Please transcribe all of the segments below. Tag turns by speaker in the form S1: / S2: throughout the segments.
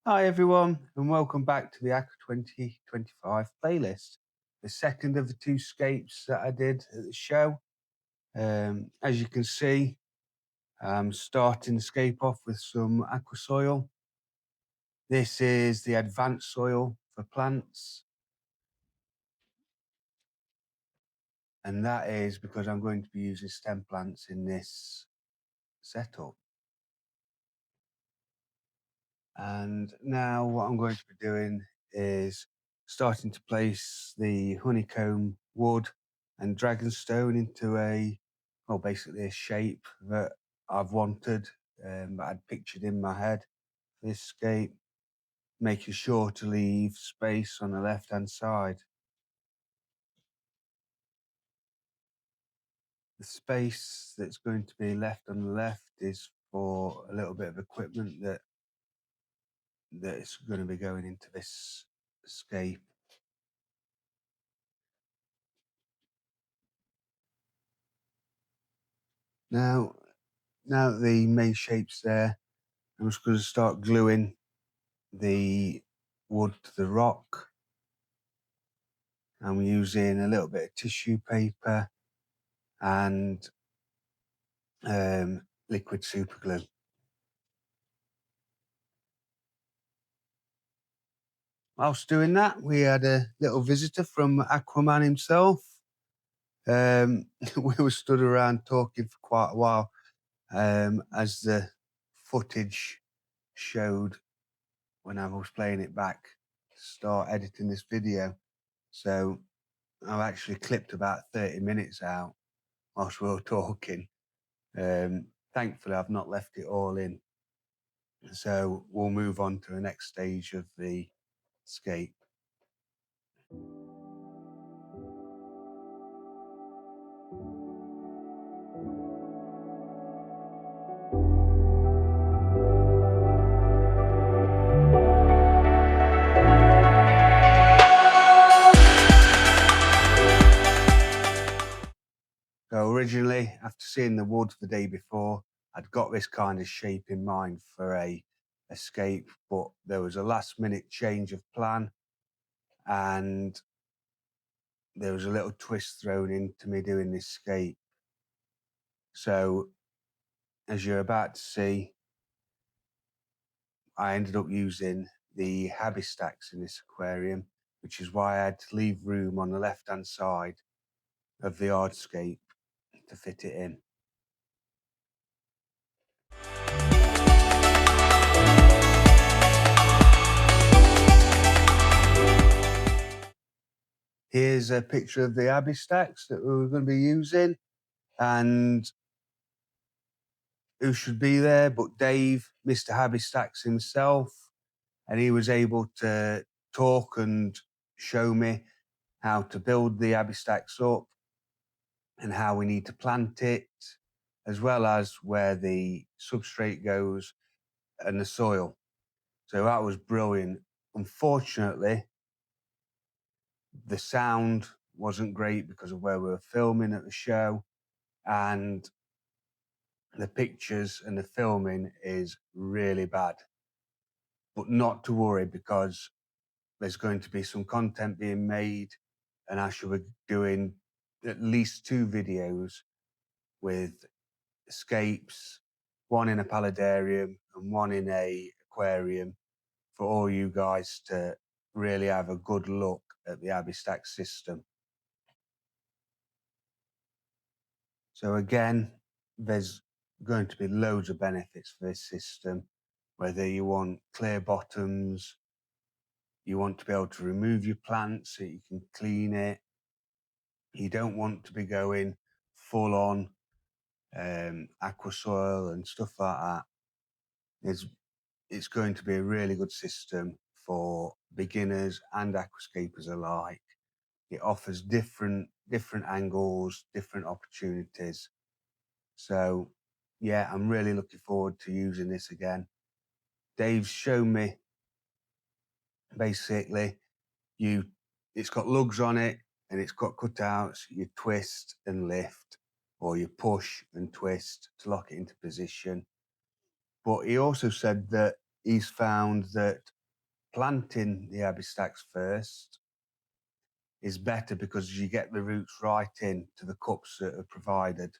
S1: Hi everyone, and welcome back to the Aqua 2025 playlist. The second of the two scapes that I did at the show. As you can see, I'm starting the scape off with some aqua soil. This is the advanced soil for plants. And that is because I'm going to be using stem plants in this setup. And now what I'm going to be doing is starting to place the honeycomb wood and dragonstone into basically a shape that I've wanted, that I'd pictured in my head for this scape, making sure to leave space on the left-hand side. The space that's going to be left on the left is for a little bit of equipment that is going to be going into this scape. Now that the main shape's there, I'm just going to start gluing the wood to the rock. I'm using a little bit of tissue paper and liquid super glue. Whilst doing that, we had a little visitor from Aquaman himself. We were stood around talking for quite a while, as the footage showed when I was playing it back to start editing this video. So I've actually clipped about 30 minutes out whilst we were talking. Thankfully, I've not left it all in. So we'll move on to the next stage of the scape. So originally, after seeing the wood the day before, I'd got this kind of shape in mind for a scape, but there was a last minute change of plan and there was a little twist thrown into me doing this scape. So as you're about to see, I ended up using the Habistax in this aquarium, which is why I had to leave room on the left-hand side of the hardscape to fit it in. Here's a picture of the Habistax that we were going to be using, and who should be there but Dave, Mr. Habistax himself, and he was able to talk and show me how to build the Habistax up and how we need to plant it, as well as where the substrate goes and the soil. So that was brilliant. Unfortunately, the sound wasn't great because of where we were filming at the show, and the pictures and the filming is really bad. But not to worry, because there's going to be some content being made, and I shall be doing at least 2 videos with escapes, one in a paludarium and one in a aquarium, for all you guys to really have a good look at the Habistax system. So again, there's going to be loads of benefits for this system, whether you want clear bottoms, you want to be able to remove your plants so you can clean it, you don't want to be going full on aqua soil and stuff like that. It's going to be a really good system for beginners and aquascapers alike. It offers different angles, different opportunities. So yeah, I'm really looking forward to using this again. Dave's shown me basically it's got lugs on it and it's got cutouts. You twist and lift, or you push and twist to lock it into position. But he also said that he's found that planting the Habistax first is better because you get the roots right in to the cups that are provided,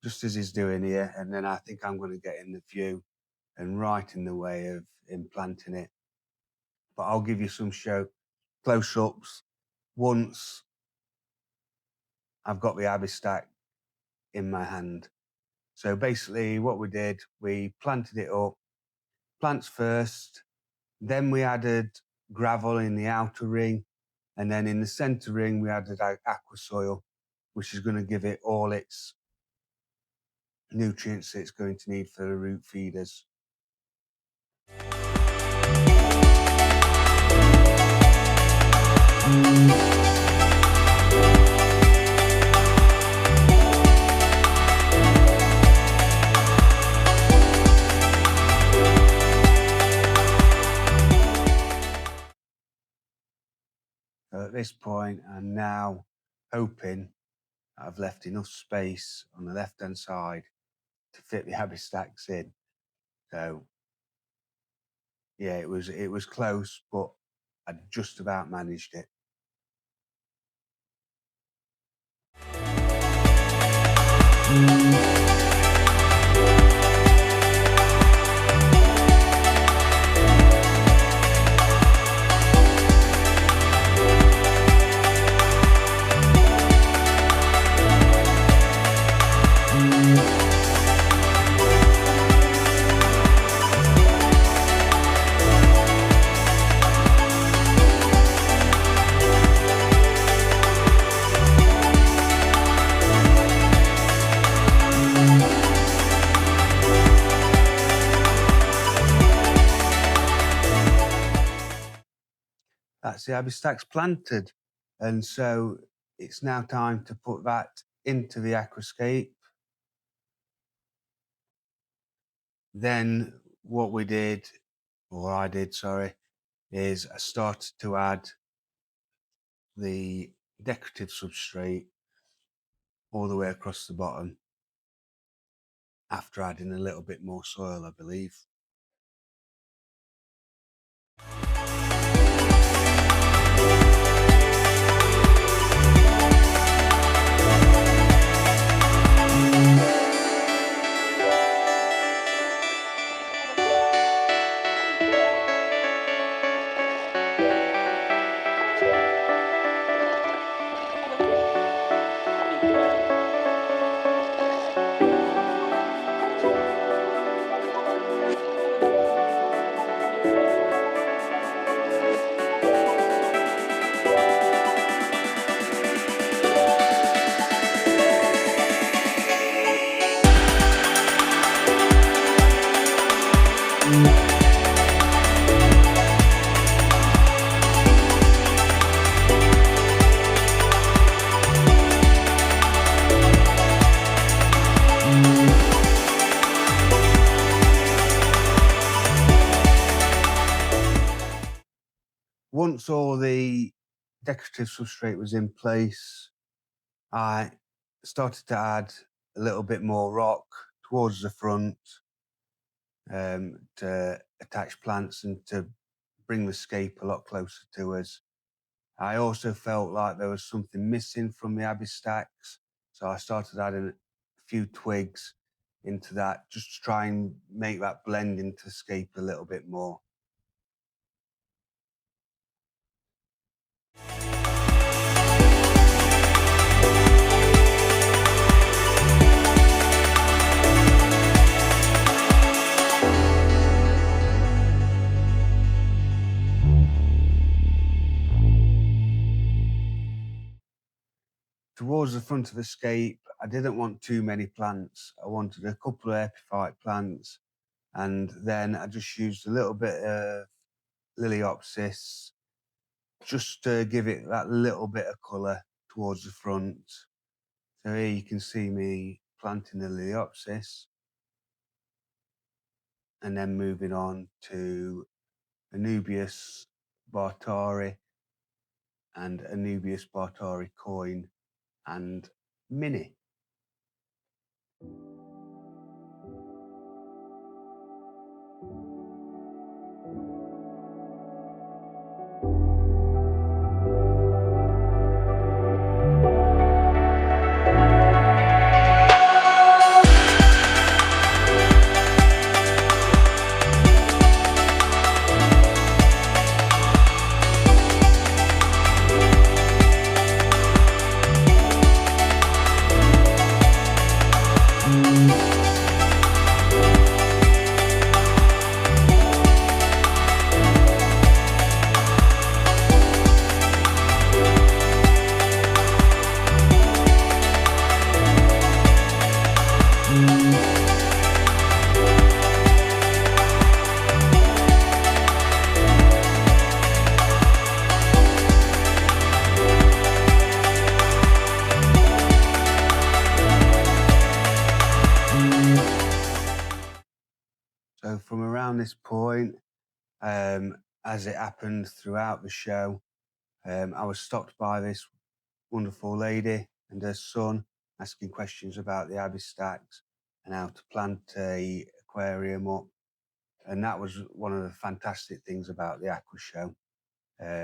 S1: just as he's doing here. And then I think I'm going to get in the view and right in the way of him planting it. But I'll give you some close-ups once I've got the Habistax in my hand. So basically what we did, we planted it up, plants first, then we added gravel in the outer ring, and then in the centre ring we added aqua soil, which is going to give it all its nutrients it's going to need for the root feeders. So at this point, I'm now hoping I've left enough space on the left-hand side to fit the Habistax in. So yeah, it was close, but I just about managed it. That's the Habistax planted. And so it's now time to put that into the Aquascape. Then what we did, or I did, sorry, is I started to add the decorative substrate all the way across the bottom after adding a little bit more soil, I believe. Once all the decorative substrate was in place, I started to add a little bit more rock towards the front to attach plants and to bring the scape a lot closer to us. I also felt like there was something missing from the Habistax, so I started adding a few twigs into that just to try and make that blend into the scape a little bit more. Towards the front of the scape, I didn't want too many plants. I wanted a couple of epiphyte plants, and then I just used a little bit of Liliopsis just to give it that little bit of colour towards the front. So here you can see me planting the Liliopsis and then moving on to Anubias bartari and Anubias bartari coin and mini. this point, as it happened throughout the show, I was stopped by this wonderful lady and her son asking questions about the Habistax and how to plant a aquarium up. And that was one of the fantastic things about the Aqua Show.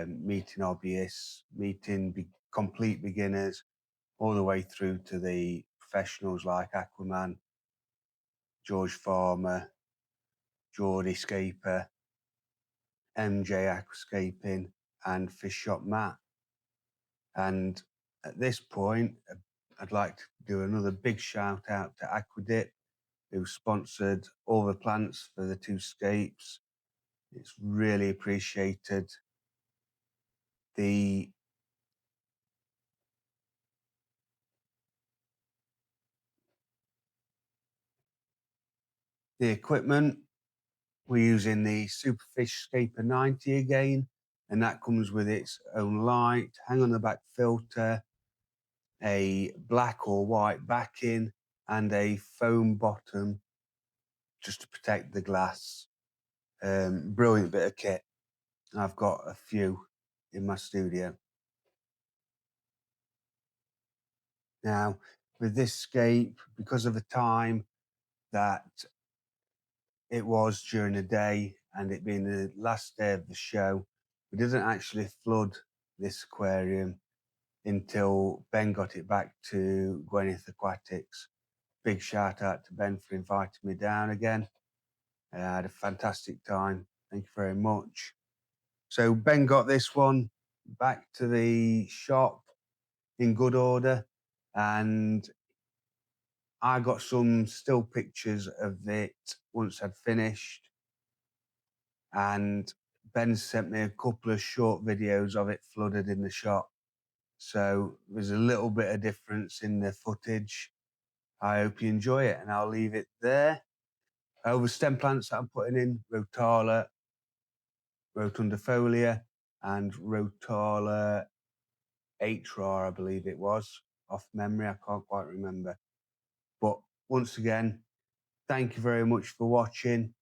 S1: Meeting hobbyists, meeting complete beginners, all the way through to the professionals like Aquaman, George Farmer, Geordie Scaper, MJ Aquascaping, and Fish Shop Matt. And at this point, I'd like to do another big shout out to Aquadip, who sponsored all the plants for the two scapes. It's really appreciated. The equipment, we're using the Superfish Scaper 90 again, and that comes with its own light, hang on the back filter, a black or white backing, and a foam bottom just to protect the glass. Brilliant bit of kit. I've got a few in my studio. Now, with this scape, because of the time that it was during the day and it being the last day of the show, we didn't actually flood this aquarium until Ben got it back to Gwynedd Aquatics. Big shout out to Ben for inviting me down again. I had a fantastic time. Thank you very much. So Ben got this one back to the shop in good order, and I got some still pictures of it once I'd finished, and Ben sent me a couple of short videos of it flooded in the shop. So there's a little bit of difference in the footage. I hope you enjoy it, and I'll leave it there. The stem plants that I'm putting in, Rotala, Rotundifolia, and Rotala Atra, I believe it was. Off memory, I can't quite remember. But once again, thank you very much for watching.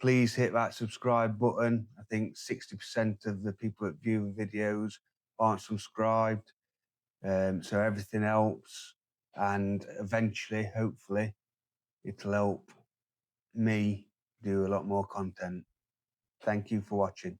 S1: Please hit that subscribe button. I think 60% of the people that view the videos aren't subscribed. So everything helps. And eventually, hopefully, it'll help me do a lot more content. Thank you for watching.